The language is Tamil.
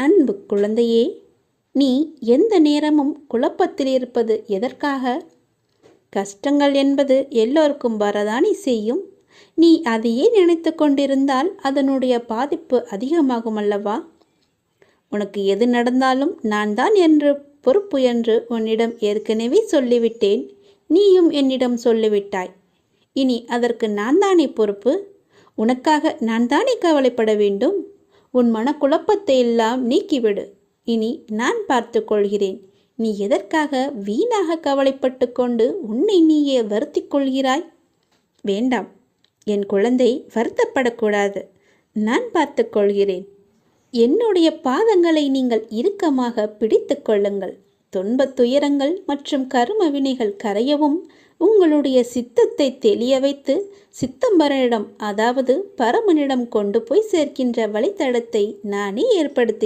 அன்பு குழந்தையே, நீ எந்த நேரமும் குழப்பத்தில் இருப்பது எதற்காக? கஷ்டங்கள் என்பது எல்லோருக்கும் வரதானே செய்யும். நீ அதையே நினைத்து கொண்டிருந்தால் அதனுடைய பாதிப்பு அதிகமாகும் அல்லவா? உனக்கு எது நடந்தாலும் நான் தான் என்று பொறுப்பு என்று உன்னிடம் ஏற்கனவே சொல்லிவிட்டேன். நீயும் என்னிடம் சொல்லிவிட்டாய். இனி அதற்கு நான் தானே பொறுப்பு? உனக்காக நான் தானே கவலைப்பட வேண்டும். உன் மனக்குழப்பத்தை எல்லாம் நீக்கிவிடு. இனி நான் பார்த்து கொள்கிறேன். நீ எதற்காக வீணாக கவலைப்பட்டு கொண்டு உன்னை நீயே வருத்திக் கொள்கிறாய்? வேண்டாம், என் குழந்தை வருத்தப்படக்கூடாது. நான் பார்த்து கொள்கிறேன். என்னுடைய பாதங்களை நீங்கள் இறுக்கமாக பிடித்து கொள்ளுங்கள். துன்பத் துயரங்கள் மற்றும் கரும வினைகள் கரையவும் உங்களுடைய சித்தத்தை தெளிய வைத்து சித்தம்பரனிடம், அதாவது பரமனிடம் கொண்டு போய் சேர்க்கின்ற வழித்தடத்தை நானே ஏற்படுத்தி